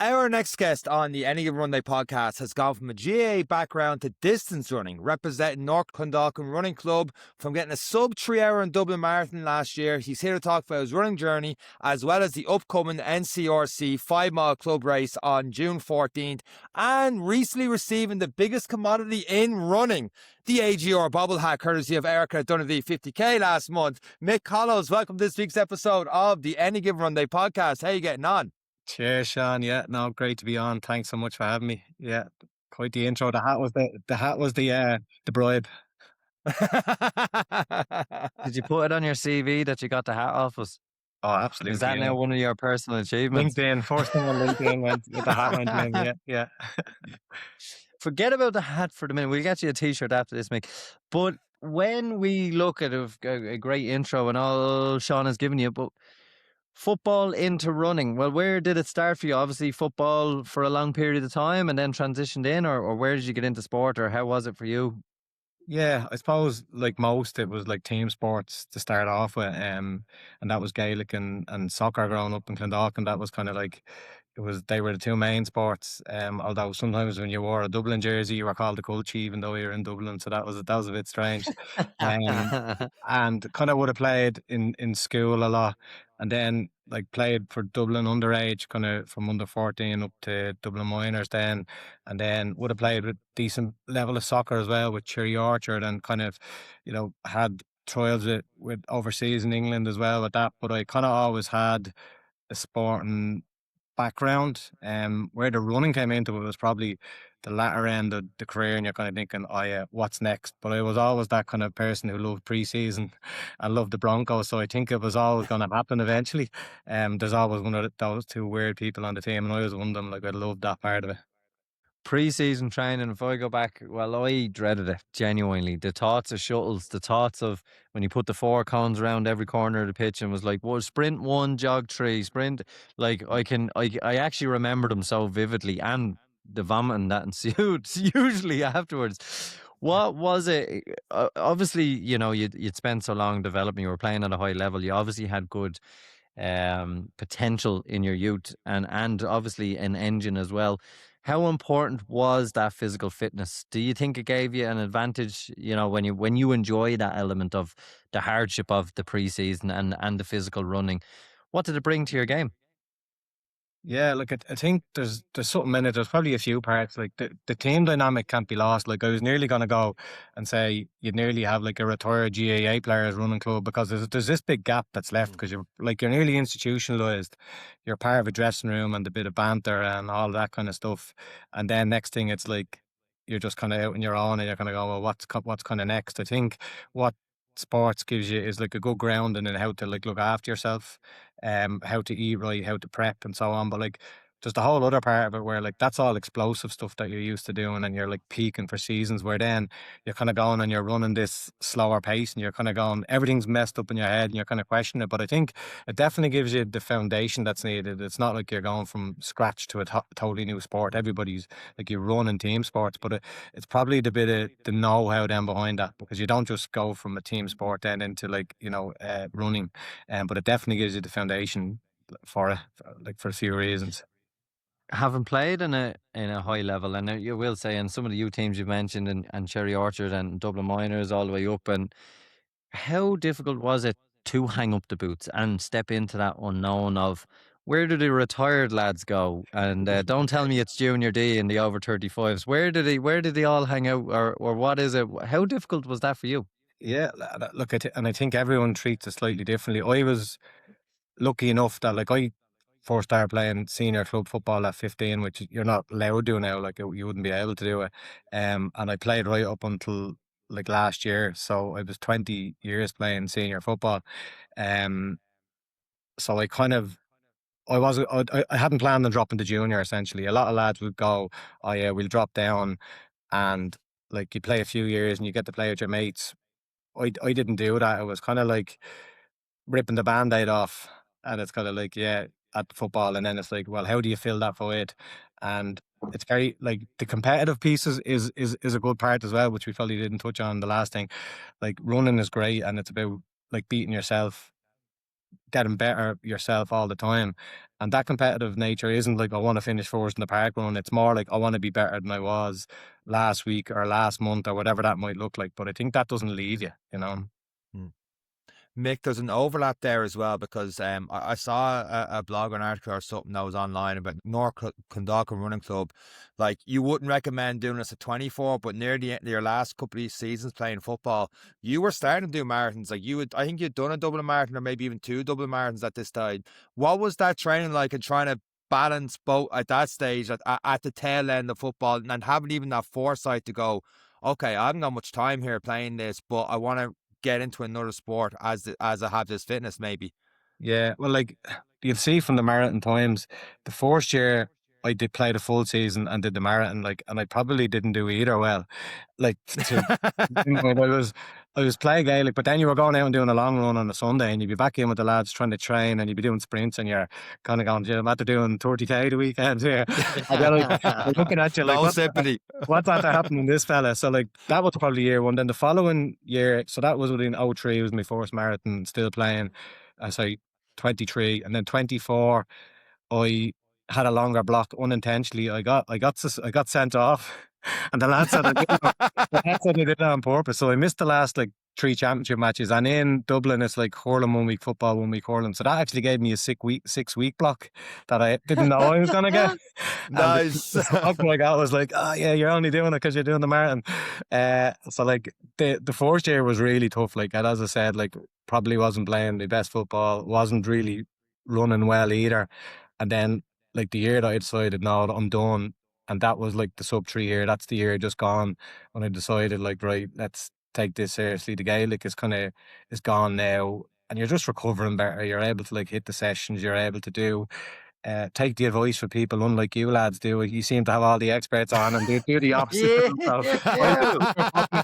Our next guest on the Any Given Runday podcast has gone from a GAA background to distance running, representing North Clondalkin Running Club from getting a sub 3 hour in Dublin Marathon last year. He's here to talk about his running journey as well as the upcoming NCRC 5 mile club race on June 14th and recently receiving the biggest commodity in running, the AGR bobble hat courtesy of Erica at Donaghadee 50k last month. Mick Hollows, welcome to this week's episode of the Any Given Runday podcast. How are you getting on? Cheers, Sean. Yeah, no, great to be on. Thanks so much for having me. Yeah, quite the intro. The bribe. Did you put it on your CV that you got the hat off us? Oh, Is absolutely. that Yeah. now one of your personal achievements? LinkedIn. First thing on LinkedIn went the hat went in. Yeah, yeah. Forget about the hat for the minute. We'll get you a t-shirt after this, Mick. But when we look at a great intro and all Sean has given you, but football into running, well, where did it start for you? Obviously football for a long period of time and then transitioned in, or where did you get into sport, or how was it for you? Yeah, I suppose like most, it was like team sports to start off with, and that was Gaelic and soccer growing up in Clondalkin. That was kind of like they were the two main sports. Although sometimes when you wore a Dublin jersey, you were called the Culchi, even though you were in Dublin, so that was a bit strange. Um, and kind of would have played in school a lot, and then like played for Dublin underage, kind of from under 14 up to Dublin minors then, and then would have played with decent level of soccer as well with Cherry Orchard, and kind of, had trials with overseas in England as well with that. But I kind of always had a sporting background. Where the running came into it was probably the latter end of the career, and you're kind of thinking, oh yeah, what's next? But I was always that kind of person who loved preseason and loved the Broncos, so I think it was always going to happen eventually. There's always one of those two weird people on the team, and I was one of them. Like, I loved that part of it. Pre-season training, if I go back, well, I dreaded it, genuinely. The thoughts of shuttles, the thoughts of when you put the four cones around every corner of the pitch and was like, well, sprint one, jog three, sprint. Like, I actually remember them so vividly, and the vomiting that ensued usually afterwards. What was it? Obviously, you'd spent so long developing, you were playing at a high level, you obviously had good potential in your youth, and obviously an engine as well. How important was that physical fitness? Do you think it gave you an advantage, when you enjoy that element of the hardship of the preseason and the physical running? What did it bring to your game? Yeah, like I think there's something in it. There's probably a few parts. Like the team dynamic can't be lost. Like, I was nearly gonna go and say you'd nearly have like a retired GAA players running club, because there's this big gap that's left, because you're nearly institutionalized. You're part of a dressing room and a bit of banter and all that kind of stuff. And then next thing, it's like you're just kind of out on your own, and you're kind of go, well, what's kind of next? I think what sports gives you is like a good grounding in how to like look after yourself, how to eat right, how to prep, and so on. But like, there's the whole other part of it where like that's all explosive stuff that you're used to doing, and you're like peaking for seasons. Where then you're kind of going and you're running this slower pace, and you're kind of going, everything's messed up in your head, and you're kind of questioning it. But I think it definitely gives you the foundation that's needed. It's not like you're going from scratch to a totally new sport. Everybody's like, you run in team sports, but it's probably the bit of the know-how then behind that, because you don't just go from a team sport then into like, running, but it definitely gives you the foundation for it, for a few reasons. Having played in a high level, and you will say, and some of the youth teams you've mentioned, and Cherry Orchard and Dublin Minors all the way up, and how difficult was it to hang up the boots and step into that unknown of where do the retired lads go? And don't tell me it's Junior D and the over 35s. Where did they all hang out, or what is it? How difficult was that for you? Yeah, look, and I think everyone treats it slightly differently. I was lucky enough that like I first started playing senior club football at 15, which you're not allowed to do now. Like, you wouldn't be able to do it. And I played right up until like last year. So I was 20 years playing senior football. Um, so I kind of, I hadn't planned on dropping to junior essentially. A lot of lads would go, oh yeah, we'll drop down, and like you play a few years and you get to play with your mates. I didn't do that. It was kind of like ripping the band-aid off, and it's kind of like, yeah, at football, and then it's like, well, how do you fill that void? And it's very like the competitive pieces is a good part as well, which we probably didn't touch on the last thing. Like, running is great, and it's about like beating yourself getting better yourself all the time. And that competitive nature isn't like, I want to finish first in the park run. It's more like, I want to be better than I was last week or last month or whatever that might look like. But I think that doesn't leave you, you know. Mm. Mick, there's an overlap there as well because I saw a blog or an article or something that was online about North Clondalkin Running Club. Like, you wouldn't recommend doing this at 24, but near the end of your last couple of seasons playing football, you were starting to do marathons. Like, I think you'd done a Dublin Marathon or maybe even 2 Dublin Marathons at this time. What was that training like and trying to balance both at that stage at the tail end of football and having even that foresight to go, okay, I haven't got much time here playing this, but I want to get into another sport as I have this fitness maybe. Yeah, well, like you'll see from the marathon times, the first year I did play the full season and did the marathon, like, and I probably didn't do either well. Like, I was playing Gaelic, but then you were going out and doing a long run on a Sunday, and you'd be back in with the lads trying to train, and you'd be doing sprints, and you're kind of going, "Jim, I'm after doing 30K the weekend here." And they're like, they're looking at you like, No sympathy. what's after happening to this fella? So like that was probably year one. Then the following year, so that was within '03, was my first marathon, still playing. I say 23, and then 24, I had a longer block unintentionally. I got sent off, and the lad said I did it on purpose. So I missed the last like 3 championship matches, and in Dublin it's like hurling 1 week, football 1 week, hurling. So that actually gave me a 6 week block that I didn't know I was gonna get. Nice. And the block I got was like, oh yeah, you're only doing it because you're doing the marathon. So like the first year was really tough. Like, and as I said, like probably wasn't playing the best football, wasn't really running well either. And then like the year that I decided, no, I'm done, and that was like the sub 3 year. That's the year just gone when I decided, like, right, let's take this seriously. The Gaelic is gone now, and you're just recovering better. You're able to like hit the sessions. You're able to do take the advice for people, unlike you lads do. You seem to have all the experts on and do the opposite. So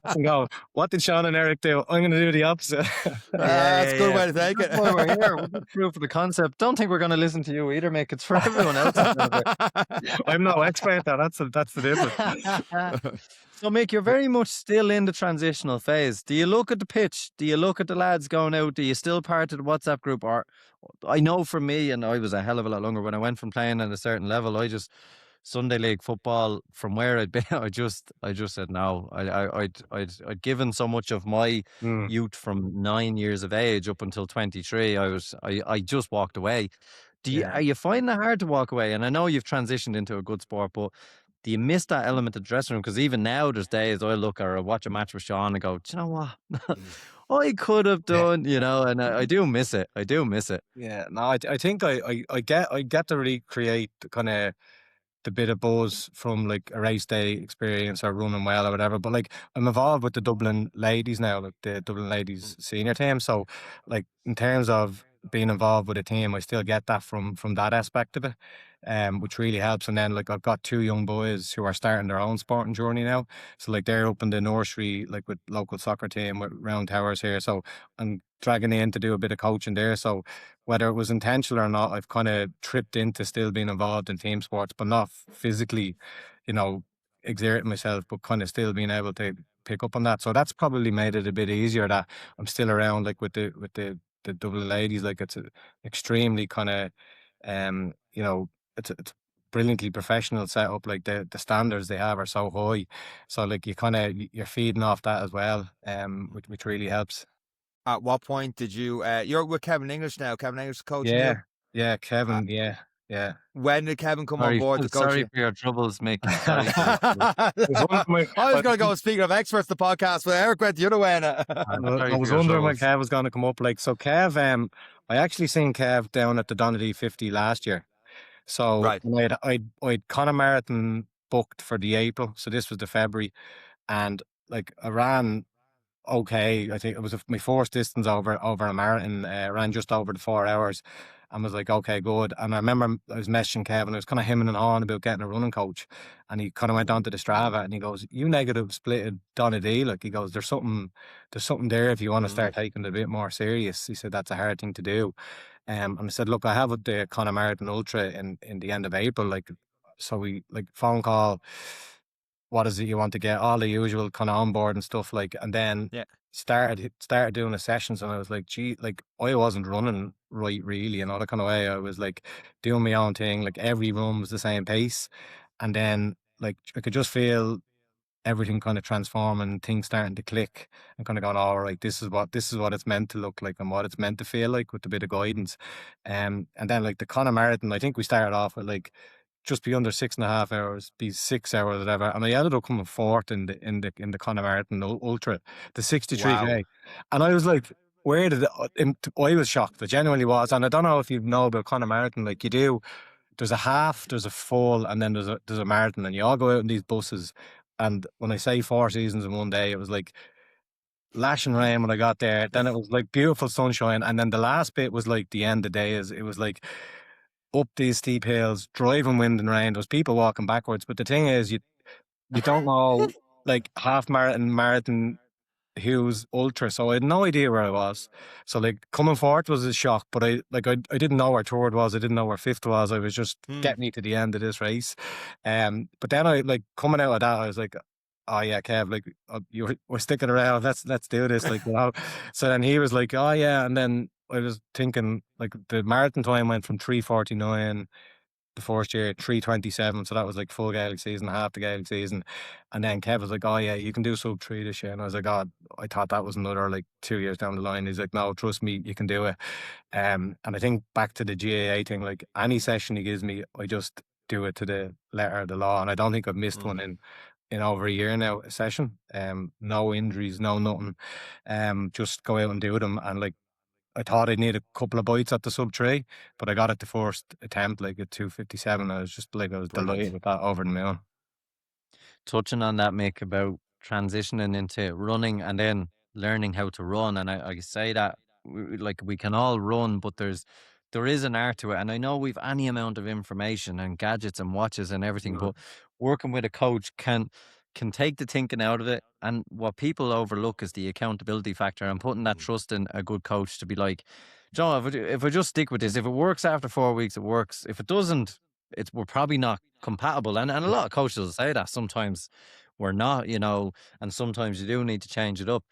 and go, what did Sean and Eric do? I'm going to do the opposite. That's a good way to take it. That's why we're here. We're just proof of the concept. Don't think we're going to listen to you either, Mick. It's for everyone else. I'm no expert though. That's the difference. So, Mick, you're very much still in the transitional phase. Do you look at the pitch? Do you look at the lads going out? Do you still part of the WhatsApp group? Or I know for me, and I was a hell of a lot longer when I went from playing at a certain level, I just Sunday league football from where I'd been, I just said no. I'd given so much of my youth from 9 years of age up until 23. I just walked away. Are you finding it hard to walk away? And I know you've transitioned into a good sport, but do you miss that element of the dressing room? Because even now, there's days I look or I watch a match with Sean and go, do you know what? I could have done, you know, and I do miss it. I do miss it. Yeah, no, I think I get to recreate kind of the bit of buzz from like a race day experience or running well or whatever. But like I'm involved with the Dublin ladies now, like the Dublin ladies senior team. So like in terms of being involved with a team, I still get that from that aspect of it, which really helps. And then like I've got 2 young boys who are starting their own sporting journey now. So like they're up in the nursery, like with local soccer team with Round Towers here. So I'm dragging in to do a bit of coaching there. So whether it was intentional or not, I've kind of tripped into still being involved in team sports, but not physically, you know, exerting myself, but kind of still being able to pick up on that. So that's probably made it a bit easier that I'm still around, like with the Dublin ladies. Like it's a extremely kind of, you know, it's brilliantly professional setup. Like the standards they have are so high. So like you're feeding off that as well, which really helps. At what point did you? You're with Kevin English now. Kevin English coaching you. Yeah, Kevin. Yeah. When did Kevin come on board to coach Sorry you? for your troubles, Mick. Sorry for your troubles. I was going to go, speaking of experts, the podcast, but Eric went the other way. I was wondering when Kev was going to come up. Like, so Kev, I actually seen Kev down at the Donaghy 50 last year. So right. I'd Conor Marathon booked for the April. So this was the February. And like I ran okay. I think it was my first distance over a marathon. Ran just over the 4 hours, and was like, okay, good. And I remember I was messaging Kevin. I was kind of hemming and hawing about getting a running coach, and he kind of went onto the Strava and he goes, "You negative splitted Donaghy." Like he goes, "There's something there if you want to start taking it a bit more serious." He said that's a hard thing to do. And I said, look, I have the Conor Marathon Ultra in the end of April. Like, so we like phone call. What is it you want to get? All the usual kind of onboard and stuff, like, and then started doing the sessions, and I was like, gee, like I wasn't running right, really, you know, the kind of way I was like doing my own thing, like every run was the same pace. And then like I could just feel everything kind of transforming, things starting to click and kind of going, all right, this is what it's meant to look like and what it's meant to feel like with a bit of guidance. And then like the Conor Marathon, I think we started off with like just be under 6.5 hours, be 6 hours, whatever. And I ended up coming fourth in the Conor Marathon Ultra, the Wow. 63K. And I was like, where did I was shocked. I genuinely was. And I don't know if you know about Conor Marathon, like you do. There's a half, there's a full, and then there's a marathon, and you all go out in these buses. And when I say 4 seasons in one day, it was like lashing rain when I got there. Then it was like beautiful sunshine, and then the last bit was like the end of the day. Is it was like up these steep hills, driving wind and rain. There was people walking backwards, but the thing is, you don't know like half marathon Hughes Ultra, so I had no idea where I was. So like coming fourth was a shock, but I didn't know where third was. I didn't know where fifth was. I was just getting me to the end of this race. But then I like coming out of that, I was like, oh yeah, Kev, like we're sticking around. Let's do this, like, you know. So then he was like, oh yeah, and then I was thinking like the marathon time went from 3:49 the first year, 3:27. So that was like full Gaelic season, half the Gaelic season. And then Kev was like, oh yeah, you can do sub 3 this year. And I was like, God, I thought that was another like 2 years down the line. He's like, no, trust me, you can do it. And I think back to the GAA thing, like any session he gives me, I just do it to the letter of the law. And I don't think I've missed one in over a year now, a session. No injuries, no nothing. Just go out and do them. And like I thought I'd need a couple of bites at the sub 3, but I got it the first attempt, like at 2:57. I was just like, I was Brilliant. delighted with that, over the moon. Touching on that, Mick, about transitioning into running and then learning how to run, and I say that like we can all run, but there is an art to it, and I know we've any amount of information and gadgets and watches and everything, but working with a coach can take the thinking out of it, and what people overlook is the accountability factor and putting that trust in a good coach to be like, John, if I just stick with this, if it works after 4 weeks, it works. If it doesn't, we're probably not compatible. And a lot of coaches will say that sometimes we're not, you know, and sometimes you do need to change it up.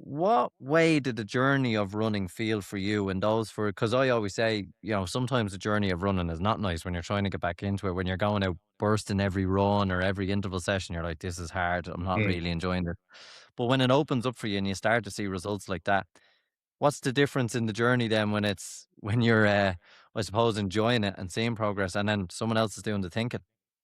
What way did the journey of running feel for you and those for, because I always say, you know, sometimes the journey of running is not nice when you're trying to get back into it, when you're going out bursting every run or every interval session, you're like, this is hard. I'm not really enjoying it. But when it opens up for you and you start to see results like that, what's the difference in the journey then when you're, I suppose, enjoying it and seeing progress, and then someone else is doing the thinking?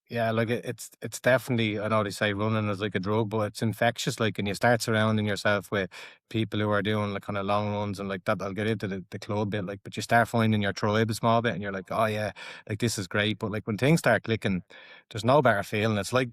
Yeah, like it's definitely, I know they say running is like a drug, but it's infectious. Like, and you start surrounding yourself with people who are doing like kind of long runs and like that. I'll get into the club bit, like, but you start finding your tribe a small bit, and you're like, oh yeah, like this is great. But like when things start clicking, there's no better feeling. It's like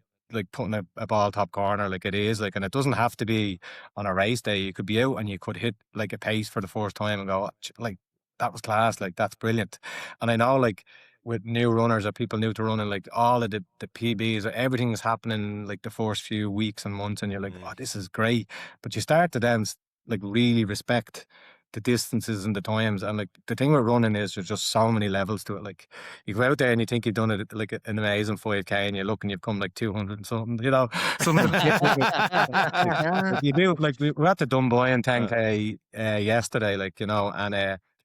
putting a ball top corner, like it is, like, and it doesn't have to be on a race day. You could be out and you could hit like a pace for the first time and go, like that was class, like that's brilliant. And I know like with new runners or people new to running, like all of the PBs, everything is happening like the first few weeks and months, and you're like, oh, this is great. But you start to then like really respect the distances and the times. And like the thing with running is there's just so many levels to it. Like you go out there and you think you've done it like an amazing 5K, and you look and you've come like 200 and something, you know. Some of like, you do, like we were at the Dunboyne 10K yesterday, like, you know, and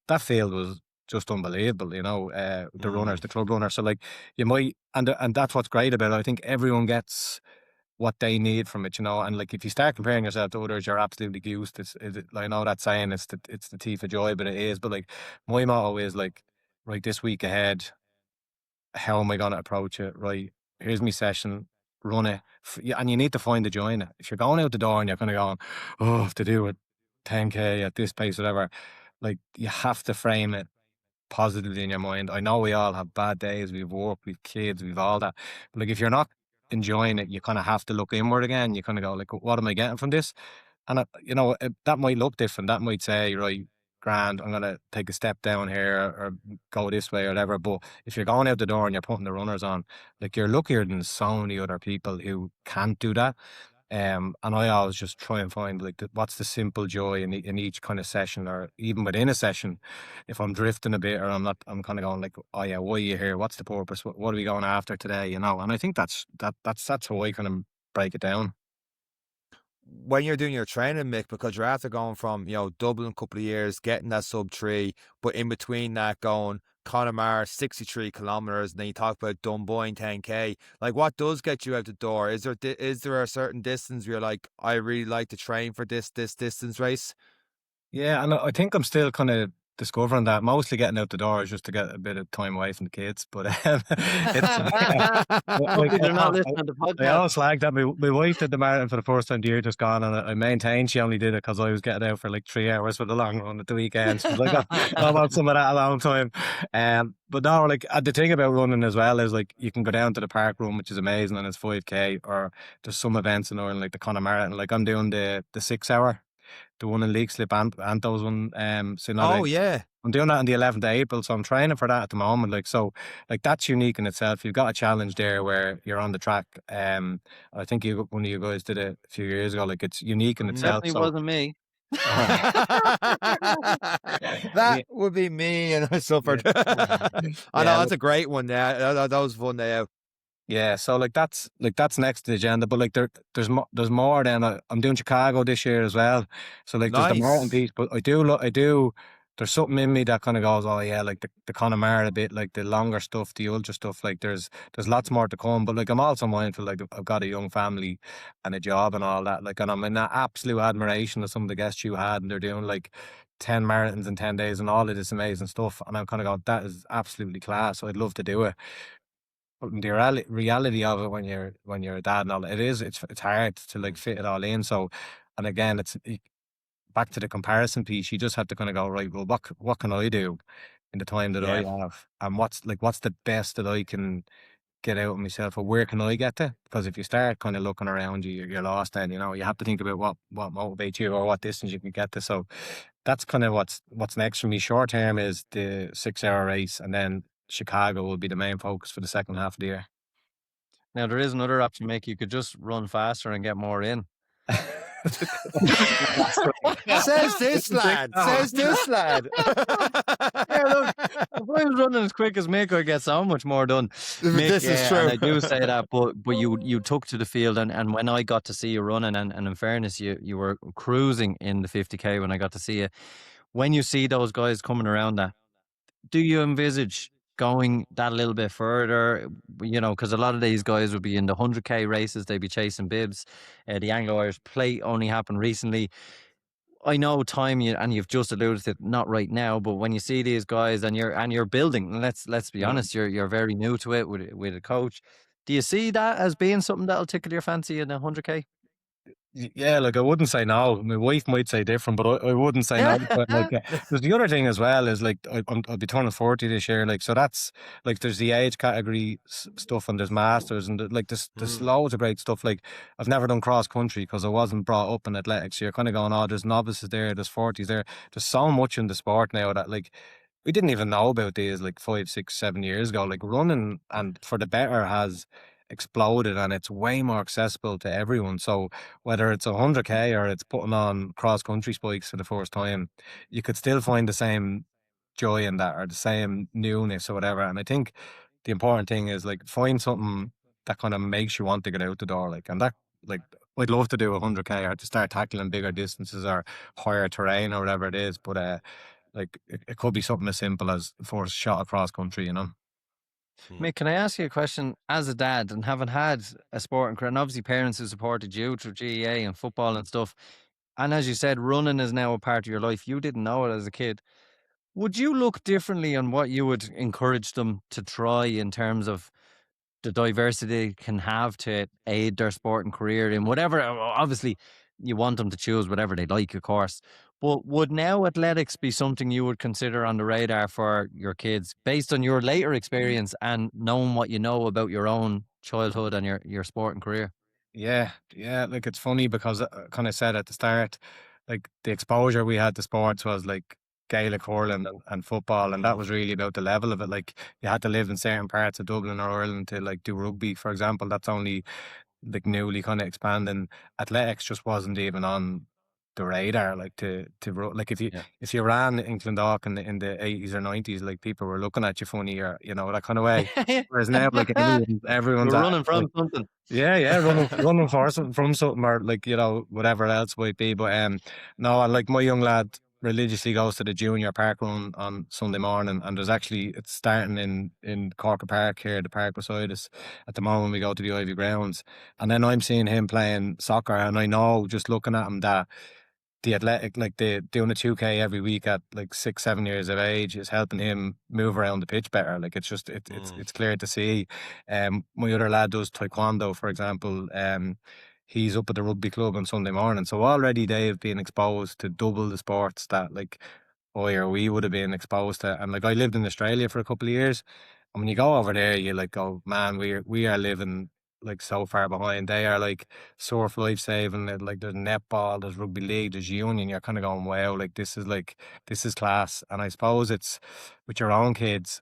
that field was just unbelievable, you know, the runners, the club runners. So like you might, and that's what's great about it. I think everyone gets what they need from it, you know. And like if you start comparing yourself to others, you're absolutely goosed. I know that saying, it's the thief of joy, but it is. But like my motto is like, right, this week ahead, how am I going to approach it? Right, here's my session, run it. And you need to find the joy in it. If you're going out the door and you're kind of going, oh, I have to do it 10K at this pace, whatever, like you have to frame it positively in your mind. I know we all have bad days, we've work, we've kids, we've all that. But like if you're not enjoying it, you kind of have to look inward again. You kind of go like, what am I getting from this? And you know, that might look different. That might say, right, grand, I'm gonna take a step down here, or go this way or whatever. But if you're going out the door and you're putting the runners on, like you're luckier than so many other people who can't do that. And I always just try and find like what's the simple joy in each kind of session, or even within a session. If I'm drifting a bit, or I'm not, I'm kind of going like, oh yeah, why are you here? What's the purpose? What are we going after today? You know. And I think that's how I kind of break it down. when you're doing your training, Mick, because you're after going from, Dublin a couple of years, getting that sub 3, but in between that going Connemara 63 kilometers, and then you talk about Dunboyne 10k. Like, what does get you out the door? Is there a certain distance where you're like, I really like to train for this distance race? Yeah, and I think I'm still kind of discovering that. Mostly getting out the door is just to get a bit of time away from the kids. But it's like Hopefully they're not listening to the I podcast. always like that. My wife did the marathon for the first time the year just gone, and I maintained she only did it because I was getting out for like 3 hours for the long run at the weekend. She was like, I want some of that alone time. But no, like the thing about running as well is like you can go down to the park run, which is amazing, and it's 5k, or there's some events in Ireland like the Connemara. Like I'm doing the 6 hour, the one in Leixlip, and those one. So now Oh, yeah. I'm doing that on the 11th of April, so I'm training for that at the moment. Like, so, like that's unique in itself. You've got a challenge there where you're on the track. I think one of you guys did it a few years ago. Like, it's unique in itself. Definitely So, wasn't me. That would be me, and I suffered. I know, that's a great one. Yeah, that was a fun day out. Yeah, so like that's next to the agenda, but like there's more. Then I'm doing Chicago this year as well. So like there's the marathon Nice. piece, but I do. There's something in me that kind of goes, oh yeah, like the Connemara a bit, like the longer stuff, the ultra stuff. Like there's lots more to come, but like I'm also mindful, like I've got a young family and a job and all that. Like, and I'm in that absolute admiration of some of the guests you had, and they're doing like 10 marathons in 10 days and all of this amazing stuff. And I'm kind of going, that is absolutely class. So I'd love to do it. But the reality of it when you're a dad and all, it's hard to like fit it all in. So, and again, back to the comparison piece. You just have to kind of go, right, well, what can I do in the time that I have, and what's the best that I can get out of myself, or where can I get to? Because if you start kind of looking around you, you're lost. Then you have to think about what motivates you or what distance you can get to. So that's kind of what's next for me. Short term is the 6 hour race, and then Chicago will be the main focus for the second half of the year. Now there is another option, Mick. You could just run faster and get more in. Says this lad. Yeah, look, if I was running as quick as Mick, I'd get so much more done. Mick, This is true. And I do say that, but you took to the field, and when I got to see you running, and in fairness, you were cruising in the 50k when I got to see you. When you see those guys coming around that, do you envisage going that little bit further? Because a lot of these guys would be in the 100k races, they'd be chasing bibs. The Anglo-Irish Plate only happened recently. I know time, and you've just alluded to it, not right now, but when you see these guys and you're building, and let's be honest, you're very new to it with a coach. Do you see that as being something that'll tickle your fancy in the 100k? Yeah, like I wouldn't say no. My wife might say different, but I wouldn't say no. But like, there's the other thing as well is like I'll be turning 40 this year. Like, so that's like there's the age category stuff, and there's masters, and like there's loads of great stuff. Like I've never done cross country because I wasn't brought up in athletics. So you're kind of going, oh, there's novices there, there's 40s there. There's so much in the sport now that like we didn't even know about these like 5, 6, 7 years ago. Like running and for the better has exploded, and it's way more accessible to everyone. So whether it's 100k or it's putting on cross country spikes for the first time, you could still find the same joy in that, or the same newness or whatever. And I think the important thing is like find something that kind of makes you want to get out the door. Like, and that, like, I'd love to do 100k or to start tackling bigger distances or higher terrain or whatever it is. But like it could be something as simple as the first shot across country. Mick, can I ask you a question? As a dad, and having had a sport and career, and obviously parents who supported you through GAA and football and stuff, and as you said, running is now a part of your life. You didn't know it as a kid. Would you look differently on what you would encourage them to try in terms of the diversity they can have to aid their sport and career in whatever? Obviously, you want them to choose whatever they like, of course. But would now athletics be something you would consider on the radar for your kids based on your later experience and knowing what you know about your own childhood and your sport and career? Yeah. Like it's funny because I kind of said at the start, like the exposure we had to sports was like Gaelic hurling and football, and that was really about the level of it. Like you had to live in certain parts of Dublin or Ireland to like do rugby, for example. That's only like newly kind of expanding. Athletics just wasn't even on the radar, like like if you ran in Clondalkin in the 80s or 90s, like people were looking at you funny, or that kind of way. Whereas now, like everyone's You're at, running like, from something. yeah, running for something, from something, or like whatever else might be. But no, and like my young lad religiously goes to the junior park run on Sunday morning, and it's starting in Corker Park here, the park beside us. At the moment, we go to the Ivy Grounds, and then I'm seeing him playing soccer, and I know just looking at him that the athletic, like the doing a 2K every week at like 6, 7 years of age, is helping him move around the pitch better. Like it's clear to see. My other lad does taekwondo, for example. He's up at the rugby club on Sunday morning, so already they've been exposed to double the sports that like we would have been exposed to. And like I lived in Australia for a couple of years, and when you go over there, you like, oh man, we are living like so far behind. They are like surf life saving. Like there's netball, there's rugby league, there's union. You're kind of going, wow, like this is class. And I suppose it's with your own kids.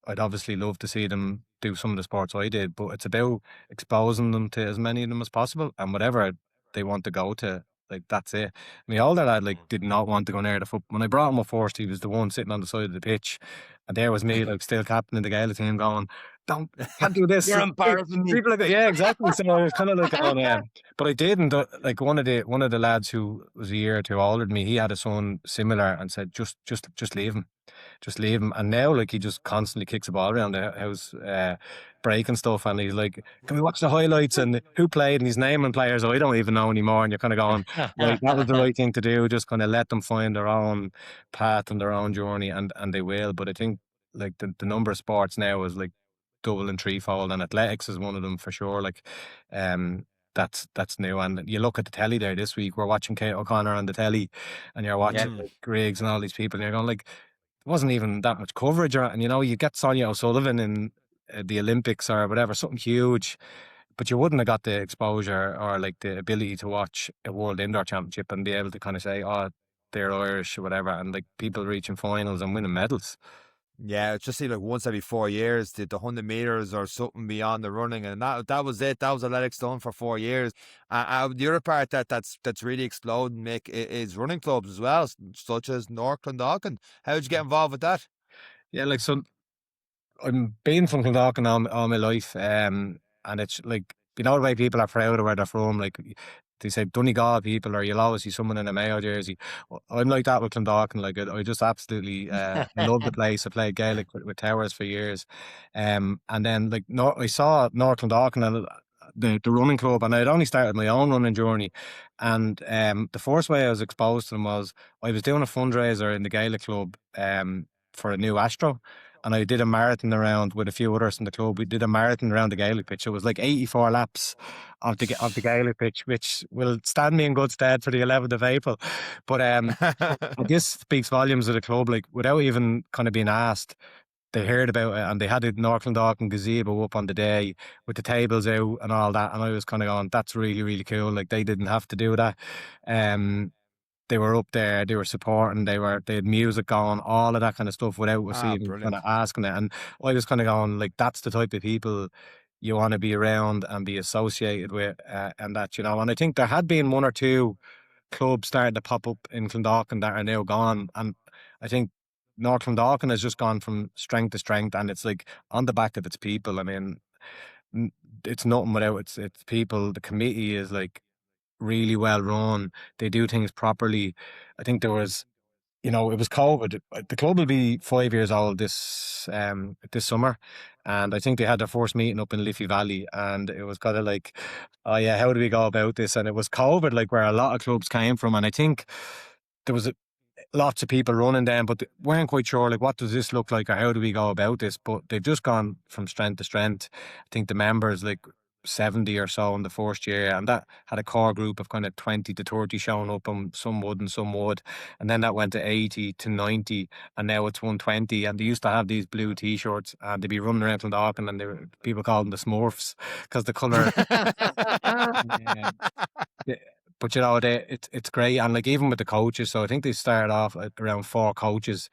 I'd obviously love to see them do some of the sports I did, but it's about exposing them to as many of them as possible, and whatever they want to go to, like that's it. My older lad like did not want to go near the foot. When I brought him up first, he was the one sitting on the side of the pitch, and there was me like still captain of the Gaelic team going, "Don't, can't do this." You're embarrassing me. People like that. Yeah, exactly. So I was kind of like, oh yeah, but I didn't. Like one of the lads who was a year or two older than me, he had a son similar, and said, just leave him. Just leave him. And now, like, he just constantly kicks the ball around the house, breaking stuff. And he's like, "Can we watch the highlights and who played?" And he's naming players I don't even know anymore. And you're kind of going, like, that was the right thing to do. Just kind of let them find their own path and their own journey, and they will. But I think, like, the number of sports now is like double and threefold, and athletics is one of them for sure. Like, that's new. And you look at the telly there this week, we're watching Kate O'Connor on the telly, and you're watching like Griggs and all these people, and you're going like, wasn't even that much coverage, and you get Sonia O'Sullivan in the Olympics or whatever, something huge, but you wouldn't have got the exposure or like the ability to watch a World Indoor Championship and be able to kind of say, oh, they're Irish or whatever, and like people reaching finals and winning medals. Yeah, it's just like once every 4 years, the 100 meters or something beyond the running, and that was it. That was athletics done for 4 years. The other part that's really exploding, Mick, is running clubs as well, such as North Clondalkin. How did you get involved with that? Yeah, like, so I'm been from Clondalkin all my life, and it's like, the way people are proud of where they're from. Like they say Donegal people, or you'll always see someone in a Mayo jersey. I'm like that with Clondalkin. Like I just absolutely love the place. I played Gaelic with Towers for years, and then like I saw North Clondalkin and the running club, and I'd only started my own running journey. And the first way I was exposed to them was I was doing a fundraiser in the Gaelic club for a new Astro. And I did a marathon around with a few others in the club. We did a marathon around the Gaelic pitch. It was like 84 laps of the Gaelic pitch, which will stand me in good stead for the 11th of April. But this speaks volumes of the club. Like, without even kind of being asked, they heard about it, and they had the North Clondalkin gazebo up on the day with the tables out and all that. And I was kind of going, that's really, really cool. Like, they didn't have to do that. They were up there, they were supporting, they had music going, all of that kind of stuff without us even kind of asking it. And I was kind of going, like, that's the type of people you want to be around and be associated with, and that, And I think there had been one or two clubs starting to pop up in Clondalkin that are now gone. And I think North Clondalkin has just gone from strength to strength, and it's like on the back of its people. I mean, it's nothing without its people. The committee is like really well run. They do things properly. I think there was, it was COVID. The club will be 5 years old this summer, and I think they had their first meeting up in Liffey Valley, and it was kind of like, oh yeah, how do we go about this? And it was COVID, like, where a lot of clubs came from, and I think there was lots of people running them, but they weren't quite sure, like, what does this look like, or how do we go about this? But they've just gone from strength to strength. I think the members, like, 70 or so in the first year, and that had a core group of kind of 20 to 30 showing up, and some would and some would, and then that went to 80 to 90, and now it's 120. And they used to have these blue t-shirts, and they'd be running around Clondalkin, and people called them the Smurfs because the colour. Yeah. But it's great, and like, even with the coaches, so I think they started off at around 4 coaches,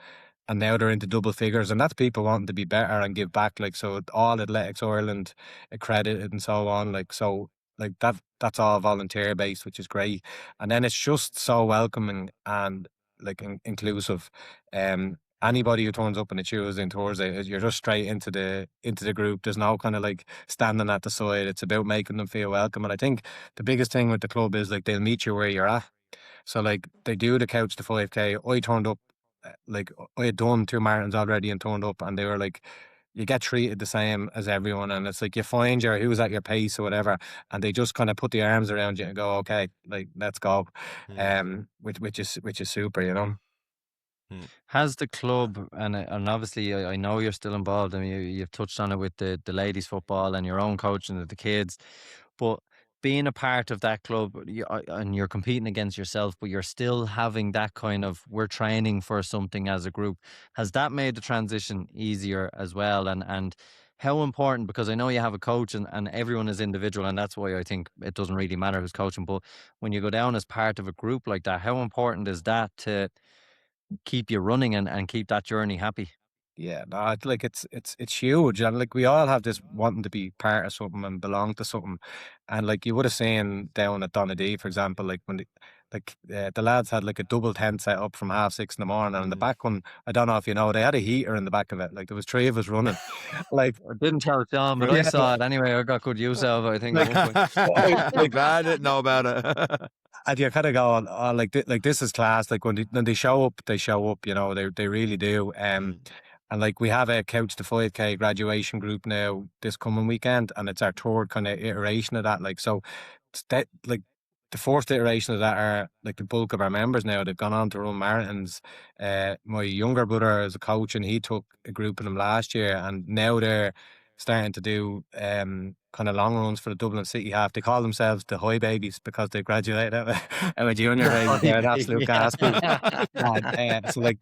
and now they're into double figures, and that's people wanting to be better and give back. Like, so all Athletics Ireland accredited and so on. Like, so like that's all volunteer based, which is great. And then it's just so welcoming and like inclusive. Anybody who turns up on a Tuesday and Thursday, you're just straight into the group. There's no kind of like standing at the side. It's about making them feel welcome. And I think the biggest thing with the club is like they'll meet you where you're at. So like they do the couch to 5K. I turned up, like I had done 2 marathons already and turned up, and they were like, you get treated the same as everyone, and it's like you find your who's at your pace or whatever, and they just kind of put the arms around you and go, okay, like let's go, which is super, you know. Has the club, and obviously I know you're still involved. I mean, you've touched on it with the ladies football and your own coaching of the kids, but being a part of that club, and you're competing against yourself, but you're still having that kind of, we're training for something as a group. Has that made the transition easier as well? And how important, because I know you have a coach, and everyone is individual, and that's why I think it doesn't really matter who's coaching. But when you go down as part of a group like that, how important is that to keep you running and keep that journey happy? Yeah, no, it's like it's huge, and like we all have this wanting to be part of something and belong to something, and like you would have seen down at Donadee, for example, like when the lads had like a double tent set up from 6:30 in the morning, and in the back one, I don't know if you know, they had a heater in the back of it, like there was 3 of us running, like I didn't tell John, but I yeah, saw it anyway. I got good use of it, I think, at one point. I'm like glad I didn't know about it. and you kind of go, oh, like like this is class. Like when they show up, they show up. You know, they really do. And like we have a couch to 5K graduation group now this coming weekend, and it's our third kind of iteration of that. Like so, it's that like the fourth iteration of that are like the bulk of our members now. They've gone on to run marathons. My younger brother is a coach, and he took a group of them last year, and now they're starting to do kind of long runs for the Dublin City Half. They call themselves the High Babies because they graduated out of junior babies. They're an absolute gas group. And, so like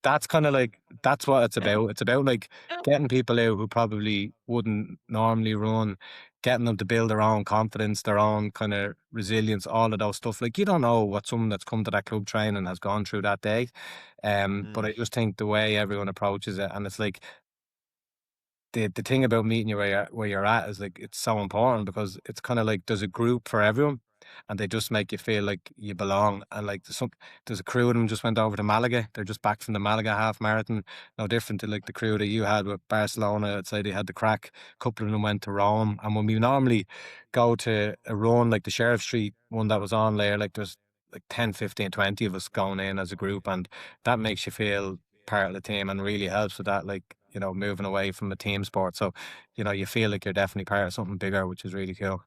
that's kind of like that's what it's about. It's about like getting people out who probably wouldn't normally run, getting them to build their own confidence, their own kind of resilience, all of those stuff. Like you don't know what someone that's come to that club training has gone through that day. But I just think the way everyone approaches it, and it's like the thing about meeting you where you're at is like it's so important because it's kind of like there's a group for everyone, and they just make you feel like you belong. And like there's a crew of them just went over to Malaga. They're just back from the Malaga half marathon. No different to like the crew that you had with Barcelona. I'd say they had the crack. A couple of them went to Rome, and when we normally go to a run like the Sheriff Street one that was on there, like there's like 10, 15, 20 of us going in as a group, and that makes you feel part of the team and really helps with that, like, you know, moving away from a team sport. So, you know, you feel like you're definitely part of something bigger, which is really cool.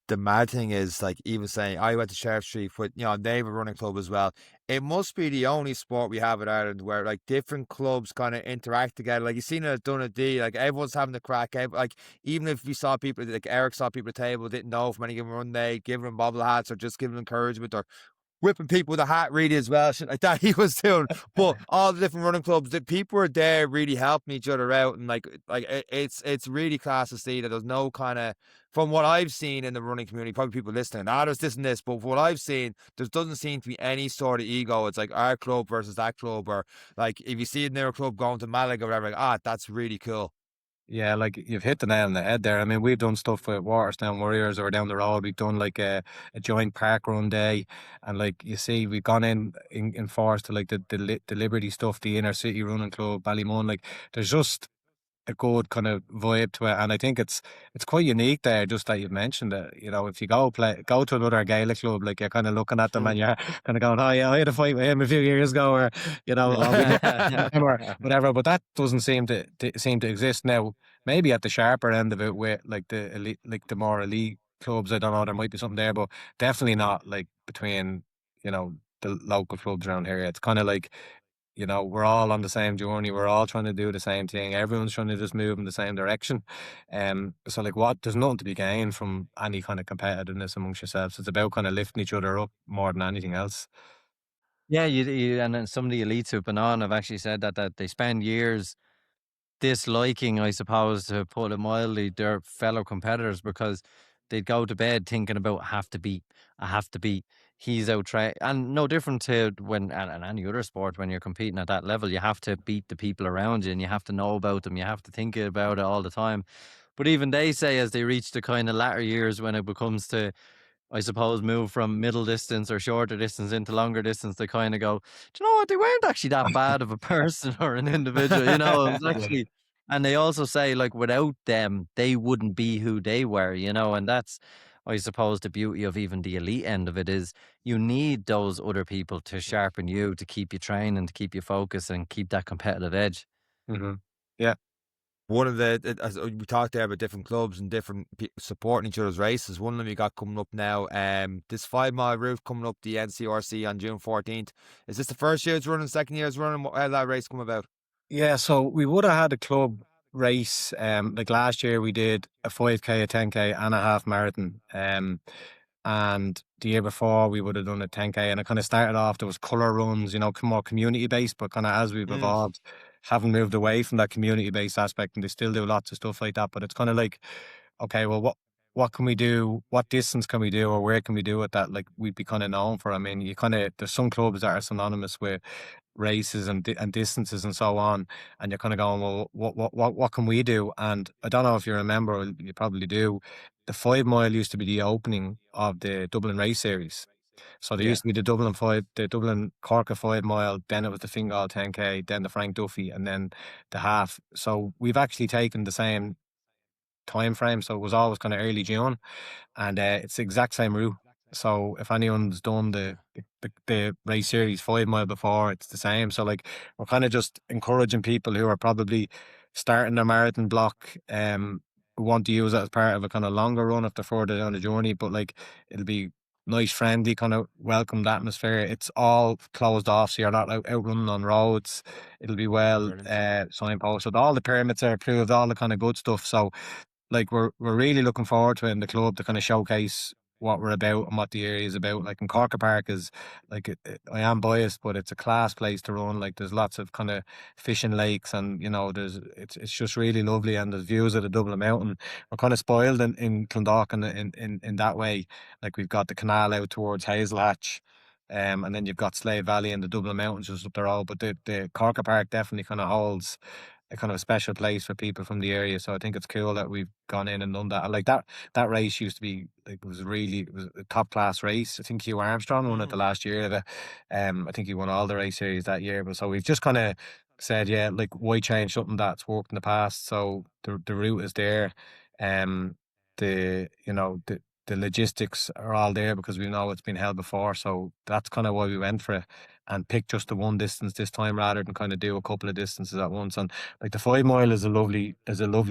The mad thing is, like, even saying I went to Sheriff Street with, they have a running club as well. It must be the only sport we have in Ireland where like different clubs kind of interact together. Like you seen it at Donaghadee, like everyone's having the crack. Like even if we saw people, like Eric saw people at the table, didn't know from any given run day, giving them bobble hats or just giving them encouragement or whipping people with a hat really as well, shit like that he was doing. But all the different running clubs, the people were there really helping each other out, and like it's really class to see that there's no kind of, from what I've seen in the running community, probably people listening, there's this and this, but from what I've seen, there doesn't seem to be any sort of ego. It's like our club versus that club, or like if you see another club going to Malaga or whatever, like, that's really cool. Yeah, like you've hit the nail on the head there. I mean, we've done stuff with Waterstown Warriors or down the road. We've done like a joint park run day, and like you see, we've gone in force to like the Liberty stuff, the Inner City Running Club, Ballymun. Like, there's just a good kind of vibe to it, and I think it's quite unique there. Just that you've mentioned it. You know, if you go to another Gaelic club, like you're kind of looking at them and you're kind of going, "Oh yeah, I had a fight with him a few years ago," or you know, "Oh, we met him," or whatever. But that doesn't seem to exist now. Maybe at the sharper end of it, with like the elite, like the more elite clubs. I don't know. There might be something there, but definitely not like between, you know, the local clubs around here. It's kind of like, you know, we're all on the same journey. We're all trying to do the same thing. Everyone's trying to just move in the same direction. So like, there's nothing to be gained from any kind of competitiveness amongst yourselves. It's about kind of lifting each other up more than anything else. Yeah, and then some of the elites who've been on have actually said that they spend years disliking, I suppose, to put it mildly, their fellow competitors, because they'd go to bed thinking about I have to beat. He's out try, and no different to when and any other sport, when you're competing at that level, you have to beat the people around you, and you have to know about them. You have to think about it all the time. But even they say as they reach the kind of latter years when it becomes to, I suppose, move from middle distance or shorter distance into longer distance, they kind of go, do you know what? They weren't actually that bad of a person or an individual, you know, it was actually, and they also say like without them, they wouldn't be who they were, you know, and that's, I suppose, the beauty of even the elite end of it is you need those other people to sharpen you, to keep you training, to keep you focused and keep that competitive edge. Mm-hmm. Yeah. One of as we talked there about different clubs and different supporting each other's races. One of them you got coming up now. This 5 mile route coming up the NCRC on June 14th. Is this the first year it's running, second year it's running? How did that race come about? Yeah, so we would have had a club race. Like last year, we did a 5K, a 10K, and a half marathon. And the year before, we would have done a 10K. And it kind of started off, there was colour runs, you know, more community based. But kind of as we've evolved, haven't moved away from that community based aspect, and they still do lots of stuff like that. But it's kind of like, okay, well, what can we do? What distance can we do, or where can we do it that like we'd be kind of known for? I mean, you kind of there's some clubs that are synonymous with races and distances and so on, and you're kind of going, well, what can we do? And I don't know if you remember, or you probably do. The 5 mile used to be the opening of the Dublin race series. So there Yeah. used to be the Dublin Cork 5 mile, then it was the Fingal 10K, then the Frank Duffy, and then the half. So we've actually taken the same time frame. So it was always kind of early June, and it's the exact same route. So if anyone's done the race series 5 mile before, it's the same. So like we're kind of just encouraging people who are probably starting their marathon block, who want to use it as part of a kind of longer run if they're further down the journey. But like it'll be nice, friendly, kind of welcomed atmosphere. It's all closed off, so you're not out running on roads. It'll be well Brilliant. signposted. All the permits are approved, all the kind of good stuff. So like we're really looking forward to it in the club to kind of showcase what we're about and what the area is about. Like in Corker Park is like I am biased, but it's a class place to run. Like there's lots of kind of fishing lakes, and you know it's just really lovely, and there's views of the Dublin Mountain. We're kind of spoiled in Clondalkin in that way. Like we've got the canal out towards Hazelhatch. And then you've got Slade Valley and the Dublin Mountains just up the road. But the Corker Park definitely kind of holds a kind of a special place for people from the area. So I think it's cool that we've gone in and done that. Like that race used to be like it was a top class race. I think Hugh Armstrong won it the last year of it. I think he won all the race series that year. But so we've just kind of said, yeah, like why change something that's worked in the past? So the route is there. The you know the logistics are all there because we know it's been held before. So that's kind of why we went for it and picked just the one distance this time rather than kind of do a couple of distances at once. And like the 5 mile is a lovely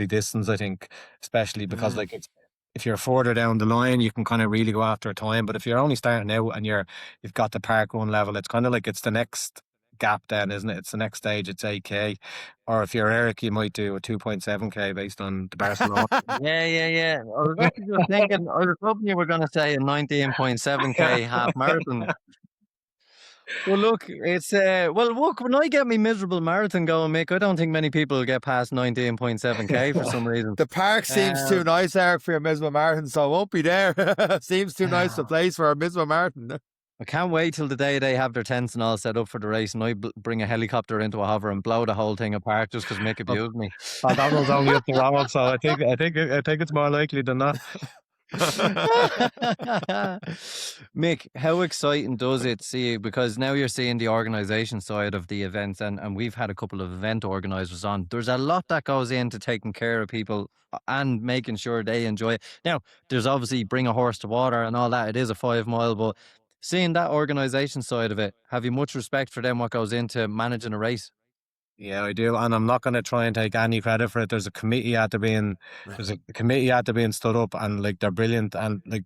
distance, I think, especially because like it's if you're further down the line, you can kind of really go after a time. But if you're only starting out and you've got the park run level, it's kind of like it's the next gap then, isn't it? It's the next stage, it's 8K. Or if you're Eric, you might do a 2.7K based on the Barcelona. Yeah. I was actually just thinking, I was hoping you were going to say a 19.7K half marathon. Well, look, it's well, look, when I get me miserable marathon going, Mick, I don't think many people will get past 19.7K for some reason. The park seems too nice, Eric, for your miserable marathon, so I won't be there. Seems too nice a place for a miserable marathon. I can't wait till the day they have their tents and all set up for the race, and I bring a helicopter into a hover and blow the whole thing apart just because Mick abused me. That was only up the road, so I think it's more likely than not. Mick, how exciting does it see you? Because now you're seeing the organisation side of the events, and we've had a couple of event organisers on. There's a lot that goes into taking care of people and making sure they enjoy it. Now, there's obviously bring a horse to water and all that. It is a 5 mile, but seeing that organisation side of it, have you much respect for them, what goes into managing a race? Yeah, I do, and I'm not going to try and take any credit for it. There's a committee stood up, and like they're brilliant, and like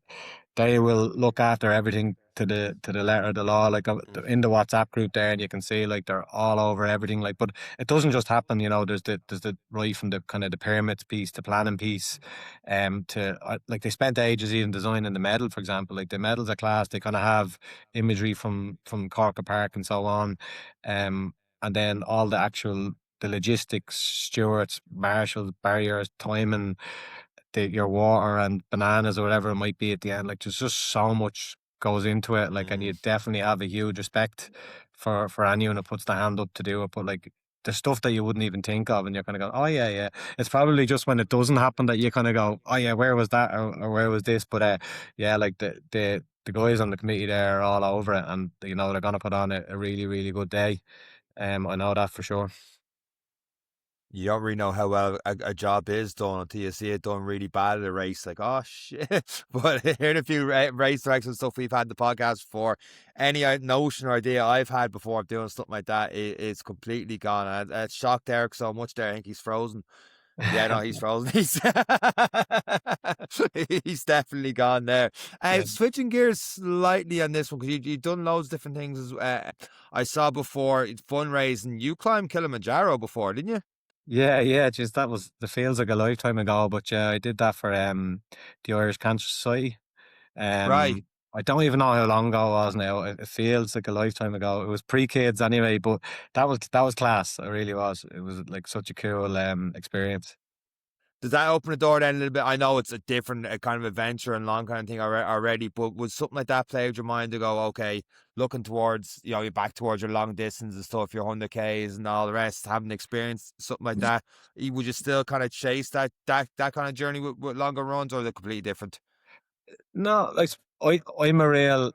they will look after everything to the letter of the law. Like in the WhatsApp group there, and you can see like they're all over everything. Like, but it doesn't just happen, you know. There's the right from the kind of the pyramids piece, the planning piece, to like they spent ages even designing the medal, for example. Like the medals are class. They kind of have imagery from Corker Park and so on, and then all the logistics, stewards, marshals, barriers, timing, your water and bananas or whatever it might be at the end. Like there's just so much goes into it. Like, and you definitely have a huge respect for anyone who puts the hand up to do it. But like the stuff that you wouldn't even think of, and you're kind of going, oh yeah, yeah. It's probably just when it doesn't happen that you kind of go, oh yeah, where was that, or where was this? But yeah, like the guys on the committee there are all over it, and you know they're gonna put on a really really good day. I know that for sure. You don't really know how well a job is done until you see it done really bad at a race. Like, oh shit! But hearing a few race directs and stuff we've had the podcast before, any notion or idea I've had before of doing something like that is completely gone. It shocked Eric so much there. I think he's frozen. Yeah, no, he's frozen. He's definitely gone there. Yeah. Switching gears slightly on this one because you've done loads of different things. I saw before fundraising. You climbed Kilimanjaro before, didn't you? Yeah, just that was the feels like a lifetime ago, but yeah, I did that for the Irish Cancer Society. Right. I don't even know how long ago it was now. It feels like a lifetime ago. It was pre-kids anyway, but that was class. It really was. It was like such a cool experience. Does that open the door then a little bit? I know it's a different kind of adventure and long kind of thing already, but would something like that play with your mind to go, okay, looking towards, you're back towards your long distance and stuff, your 100Ks and all the rest, having experienced something like that, would you still kind of chase that kind of journey with longer runs, or are they completely different? No, like I'm a real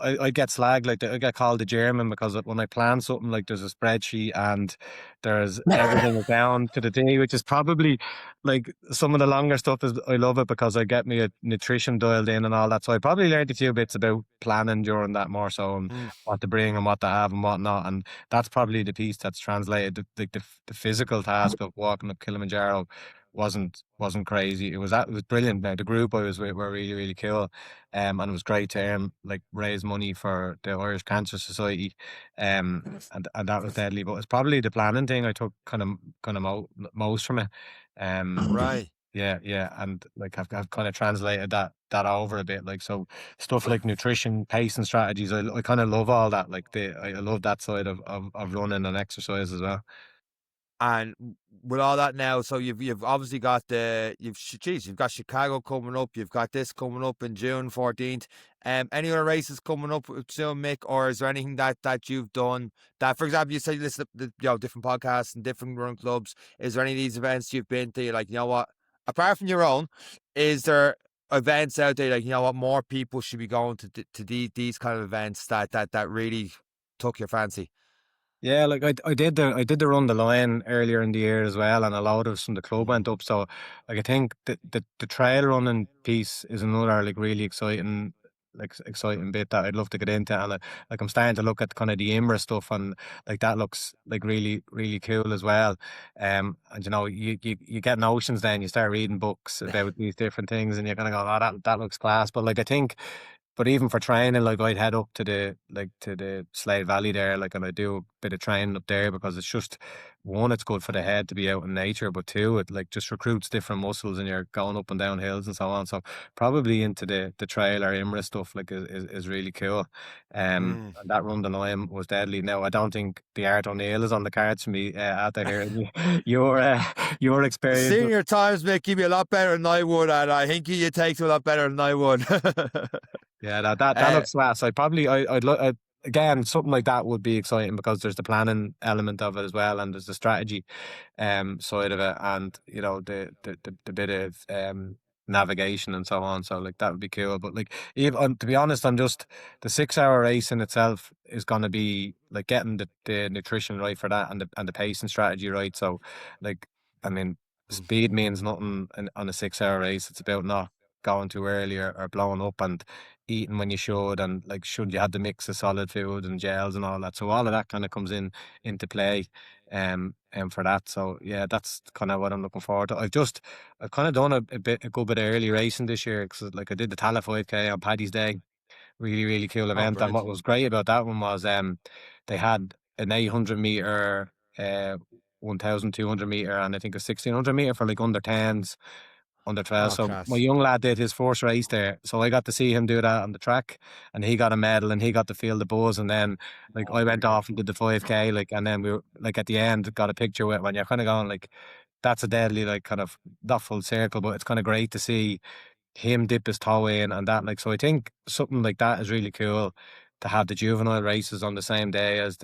I get slagged, like I get called the German because when I plan something, like there's a spreadsheet and there's everything is down to the day, which is probably like some of the longer stuff is I love it because I get me a nutrition dialed in and all that. So I probably learned a few bits about planning during that more so, and Mm, what to bring and what to have and what not. And that's probably the piece that's translated. The physical task of walking up Kilimanjaro wasn't crazy. It was brilliant. Now the group I was with were really really cool. And it was great to like raise money for the Irish Cancer Society, and that was deadly. But it's probably the planning thing I took most from it. right. Yeah, and like I've kind of translated that over a bit. Like so, stuff like nutrition, pace, and strategies. I kind of love all that. Like I love that side of running and exercise as well. And with all that now, so you've obviously got you've got Chicago coming up, you've got this coming up in June 14th. Any other races coming up soon, Mick, or is there anything that you've done that, for example, you say you listen to different podcasts and different run clubs? Is there any of these events you've been to? You're like, you know what? Apart from your own, is there events out there like, you know what, more people should be going to these kind of events that really took your fancy? Yeah, like I did the run the line earlier in the year as well, and a lot of us from the club went up. So like I think the trail running piece is another like really exciting bit that I'd love to get into. And like I'm starting to look at kind of the IMRA stuff, and like that looks like really really cool as well. And you know you get notions, then you start reading books about these different things, and you're gonna go, oh, that looks class. But like I think. But even for training, like I'd head up to the Slade Valley there, like, and I do a bit of training up there because it's just one, it's good for the head to be out in nature, but two, it like just recruits different muscles and you're going up and down hills and so on. So probably into the trail or IMRA stuff like is really cool. Mm. And that run the line was deadly. Now I don't think the Art O'Neill is on the cards for me after hearing your experience. Senior times make you be a lot better than I would, and I think you take to a lot better than I would. Yeah, that uh, looks class. Again, something like that would be exciting because there's the planning element of it as well, and there's the strategy side of it, and you know the bit of navigation and so on. So like that would be cool. But like even to be honest, I'm just the 6 hour race in itself is going to be like getting the nutrition right for that, and the pacing strategy right. So like I mean, speed means nothing on a 6 hour race. It's about not going too early or blowing up, and eating when you should, and like should you have the mix of solid food and gels and all that. So all of that kind of comes into play and for that. So yeah, that's kind of what I'm looking forward to. I've kind of done a good bit of early racing this year because like I did the Tala 5K on Paddy's Day, really really cool oh, event. And what brilliant. was great about that one was they had an 800 meter, 1200 meter, and I think a 1600 meter for like under 10s, under 12. Oh, So my class. young lad did his first race there. So I got to see him do that on the track, and he got a medal and he got to feel the buzz. And then like Oh, I very went good. off and did the 5K, like, and then we were like at the end got a picture with when you're kind of going like that's a deadly like kind of not full circle, but it's kind of great to see him dip his toe in and that. Like so I think something like that is really cool to have the juvenile races on the same day as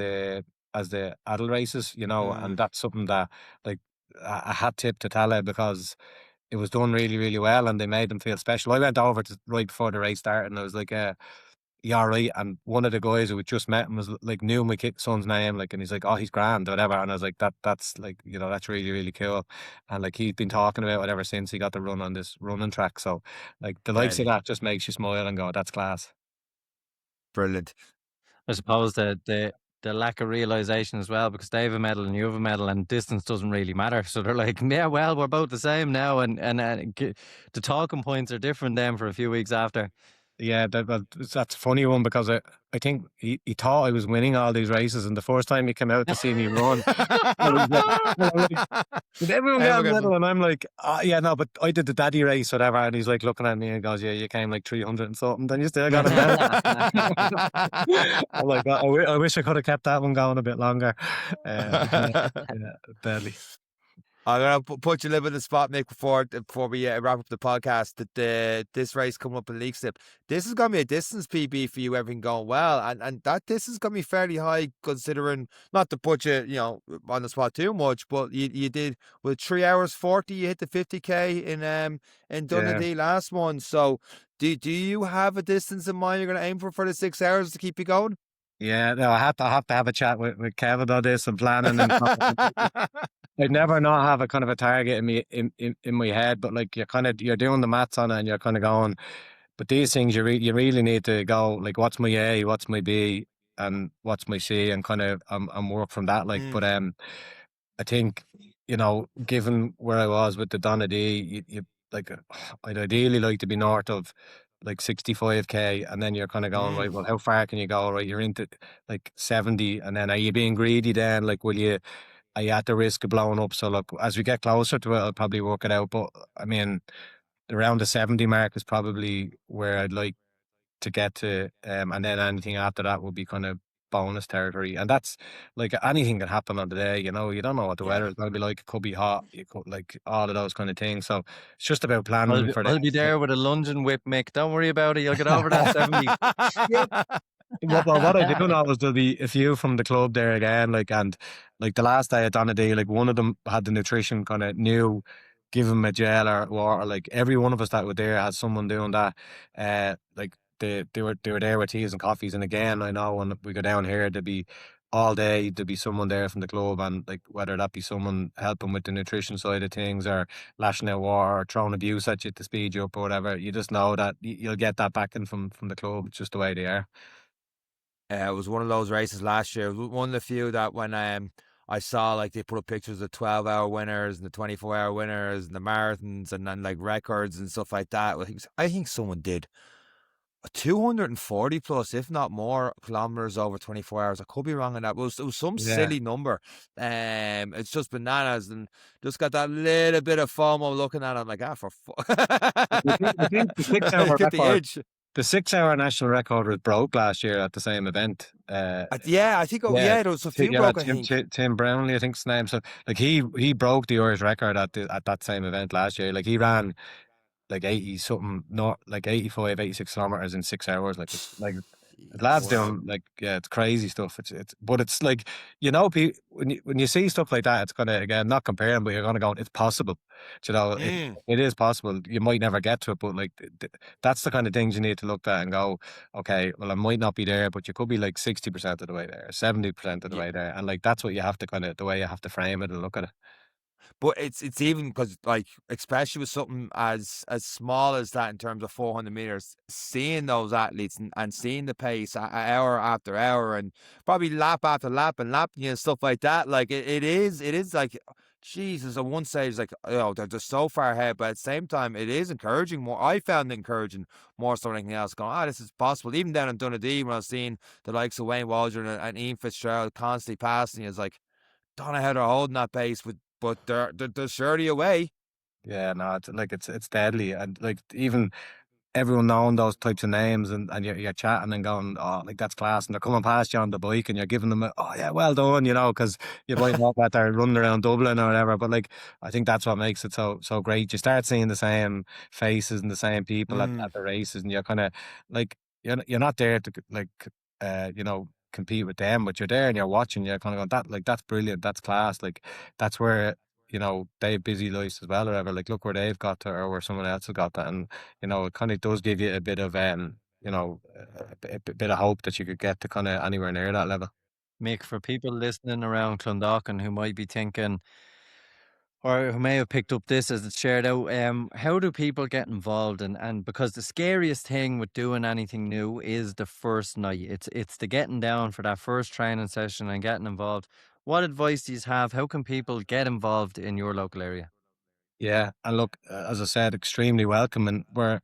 as the adult races, you know, Mm. and that's something that like a hat tip to Tala, because it was done really, really well, and they made them feel special. I went over to right before the race started, and I was like, "You all right?" And one of the guys who had just met him was like, knew my son's name, like, and he's like, "Oh, he's grand," or whatever. And I was like, "That's like, you know, that's really, really cool." And like he's been talking about it ever since he got to run on this running track. So like the likes of Deadly. that just makes you smile and go, "That's class." Brilliant. I suppose the lack of realization as well, because they have a medal and you have a medal, and distance doesn't really matter. So they're like, yeah, well, we're both the same now, and the talking points are different then for a few weeks after. Yeah, that's a funny one, because I think he thought I was winning all these races, and the first time he came out to see me run, I was like, and I'm like, "Did everyone get a medal?" And I'm like, "Oh, yeah, no, but I did the daddy race, whatever." And he's like looking at me and goes, "Yeah, you came like 300 and something, then you still got a medal." I'm like, I wish I could have kept that one going a bit longer. Yeah, deadly. I'm gonna put you a little bit in the spot, Mick, before we wrap up the podcast. That this race coming up in Leixlip, this is gonna be a distance PB for you. Everything going well, and that distance is gonna be fairly high, considering, not to put you, you know, on the spot too much, but you did with 3 hours 40. You hit the 50K in Yeah. Dundee last one. So do you have a distance in mind you're gonna aim for the 6 hours to keep you going? Yeah, no, I have to have a chat with Kevin on this and planning and I'd never not have a kind of a target in me in my head, but like you're doing the maths on it, and you're kind of going. But these things you really need to go like, what's my A, what's my B, and what's my C, and kind of work from that. Like, Mm. but I think, you know, given where I was with the Donna D, you like I'd ideally like to be north of like 65K, and then you're kind of going, right, Mm. well, how far can you go? Right, you're into like 70, and then are you being greedy then? Like, are you at the risk of blowing up? So look, as we get closer to it, I'll probably work it out. But I mean, around the 70 mark is probably where I'd like to get to, and then anything after that will be kind of bonus territory. And that's like anything can happen on the day. You know, you don't know what the Yeah. weather is going to be like. It could be hot. You could like all of those kind of things. So it's just about planning for I'll be there with a lunging whip, Mick. Don't worry about it. You'll get over that 70. Yeah. What I do know is there'll be a few from the club there again, like, and like the last day at Donadea, like one of them had the nutrition kind of knew, give him a gel or water. Like every one of us that were there had someone doing that. Like they were there with teas and coffees. And again, I know when we go down here, there'd be all day there'd be someone there from the club, and like whether that be someone helping with the nutrition side of things, or lashing out water, or throwing abuse at you to speed you up or whatever. You just know that you'll get that backing from the club. It's just the way they are. It was one of those races last year. One of the few that when I saw, like, they put up pictures of 12-hour winners and the 24-hour winners and the marathons and then like records and stuff like that. I think someone did 240 plus, if not more, kilometers over 24 hours. I could be wrong on that. But it was some Yeah. silly number. It's just bananas, and just got that little bit of FOMO looking at it. I'm like, for I think the 6 hour get the record, itch. the 6 hour national record was broke last year at the same event. Yeah, I think. Yeah, There was a few yeah, broke. I think. Tim Brownlee, I think his name. So like he broke the Irish record at that same event last year. Like he ran like 80 something, not like 85, 86 kilometers in 6 hours. Like it's like the lads Wow. doing like, yeah, it's crazy stuff. But it's like, you know, when you see stuff like that, it's gonna, again, not comparing, but you're gonna go, it's possible. You know, Mm. it is possible. You might never get to it, but like that's the kind of things you need to look at and go, okay, well, I might not be there, but you could be like 60% of the way there, 70% of the Yeah. way there, and like that's what you have to kind of, the way you have to frame it and look at it. But it's even because, like, especially with something as small as that in terms of 400 meters, seeing those athletes and seeing the pace hour after hour and probably lap after lap and lapping you and stuff like that, like it is like, Jesus, at one stage, like, they're just so far ahead, but at the same time, it is encouraging more. I found it encouraging more so than anything else, going, this is possible. Even down in Donaghadee, when I was seeing the likes of Wayne Waldron and Ian Fitzgerald constantly passing, it's like, don't know how they're holding that pace, but they're surely away. Yeah, no, it's deadly, and like even everyone knowing those types of names, and you're chatting and going, oh, like that's class, and they're coming past you on the bike, and you're giving them oh yeah, well done, you know, because you might know that they're running around Dublin or whatever, but like I think that's what makes it so great. You start seeing the same faces and the same people Mm. at the races, and you're kind of like, you're not there to like you know, compete with them, but you're there and you're watching, you're kind of going, that's brilliant, that's class, like that's where, you know, they have busy lives as well or whatever, like look where they've got to, or where someone else has got that. And you know, it kind of does give you a bit of you know, a bit of hope that you could get to kind of anywhere near that level. Mick, for people listening around Clondalkin who might be thinking, or who may have picked up this as it's shared out, how do people get involved? And because the scariest thing with doing anything new is the first night. It's the getting down for that first training session and getting involved. What advice do you have? How can people get involved in your local area? Yeah, and look, as I said, extremely welcome, and we're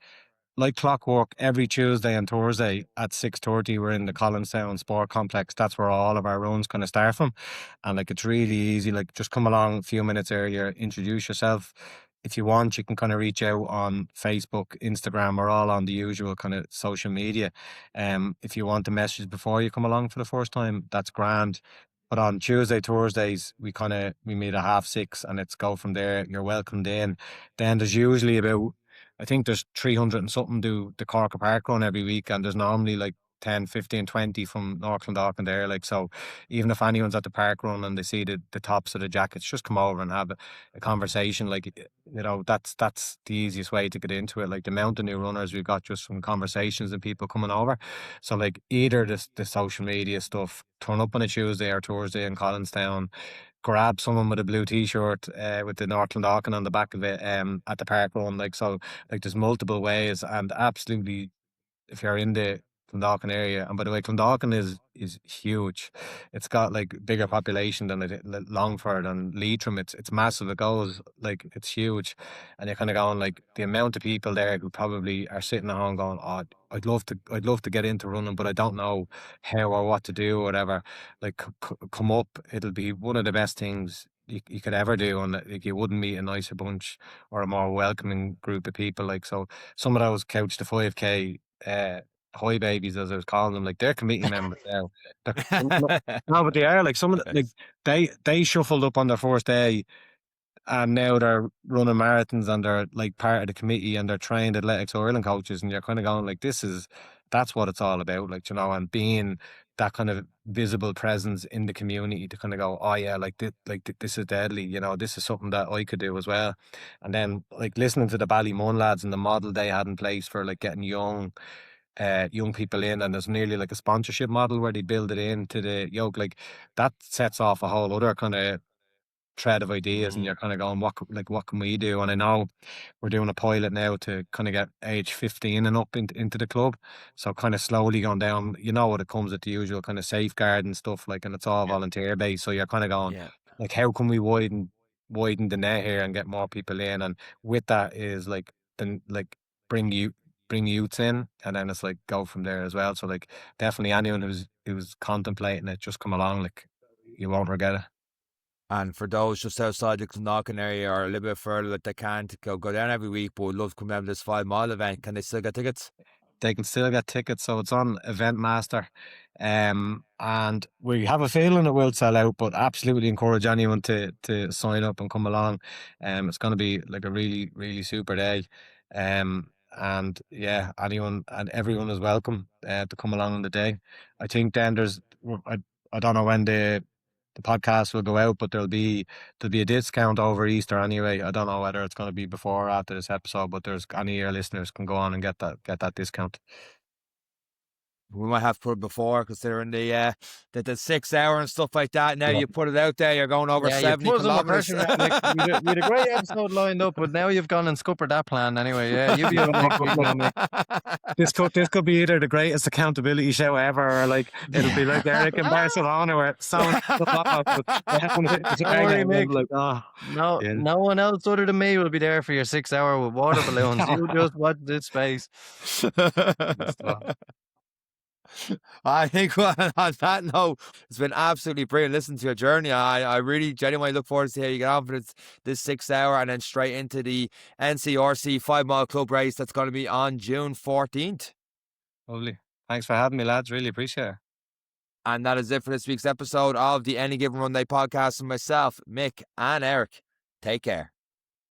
like clockwork every Tuesday and Thursday at 6:30. We're in the Collinstown Sport Complex. That's where all of our runs kind of start from, and like it's really easy. Like just come along a few minutes earlier, introduce yourself. If you want, you can kind of reach out on Facebook, Instagram. We're all on the usual kind of social media. If you want a message before you come along for the first time, that's grand. But on Tuesday, Thursdays, we meet at 6:30, and it's go from there. You're welcomed in. Then there's usually about, I think there's 300 and something do the Cork Park run every week, and there's normally like 10, 15, 20 from North Clondalkin there. Like, so even if anyone's at the park run and they see the tops of the jackets, just come over and have a conversation. Like, you know, that's the easiest way to get into it. Like the amount of new runners we've got just from conversations and people coming over. So like either the social media stuff, turn up on a Tuesday or Thursday in Collinstown, grab someone with a blue t-shirt with the North Clondalkin on the back of it at the park run. Like, so like there's multiple ways, and absolutely, if you're in the Clondalkin area, and by the way, Clondalkin is huge. It's got like bigger population than Longford and Leitrim. It's massive. It goes like, it's huge, and you're kind of going like the amount of people there who probably are sitting at home going, "Oh, I'd love to get into running, but I don't know how or what to do or whatever." Like, come up. It'll be one of the best things you could ever do, and like you wouldn't meet a nicer bunch or a more welcoming group of people. Like, so some of those couch to 5K Hoy babies, as I was calling them, like they're committee members now. No, but they are, like some of the, like they shuffled up on their first day, and now they're running marathons and they're like part of the committee and they're trained athletics Ireland coaches, and you're kind of going like, that's what it's all about, like, you know, and being that kind of visible presence in the community to kind of go, oh yeah, this is deadly, you know, this is something that I could do as well. And then like listening to the Ballymun lads and the model they had in place for like getting young people in, and there's nearly like a sponsorship model where they build it into the yoke, like that sets off a whole other kind of thread of ideas, and you're kind of going, what can we do? And I know we're doing a pilot now to kind of get age 15 and up into the club, so kind of slowly going down, you know, what it comes with the usual kind of safeguard and stuff, like, and it's all volunteer based, so you're kind of going like, how can we widen the net here and get more people in? And with that is like, then like bring youths in, and then it's like go from there as well. So like definitely anyone who's contemplating it, just come along, like you won't regret it. And for those just outside the Clondalkin area or a little bit further that they can't go down every week but would love to come down to this 5 mile event, can they still get tickets? They can still get tickets, so it's on Eventmaster, and we have a feeling it will sell out, but absolutely encourage anyone to sign up and come along. It's going to be like a really, really super day, and yeah, anyone and everyone is welcome to come along on the day. I think then I don't know when the podcast will go out, but there'll be a discount over Easter anyway. I don't know whether it's going to be before or after this episode, but there's any of your listeners can go on and get that discount. We might have put it before, considering the 6 hour and stuff like that. Now you put it out there, you're going over 70 you put kilometers. we had a great episode lined up, but now you've gone and scuppered that plan anyway. Yeah, you'll be on next week now, Mick. This could be either the greatest accountability show ever, or like it'll be like Eric in Barcelona where it's so no one else other than me will be there for your 6 hour with water balloons. You just watch this space. I think on that note, it's been absolutely brilliant listening to your journey. I really genuinely look forward to see how you get on for this 6 hour and then straight into the NCRC 5 mile club race that's going to be on June 14th. Lovely. Thanks for having me, lads. Really appreciate it. And that is it for this week's episode of the Any Given Runday podcast with myself, Mick, and Eric. Take care.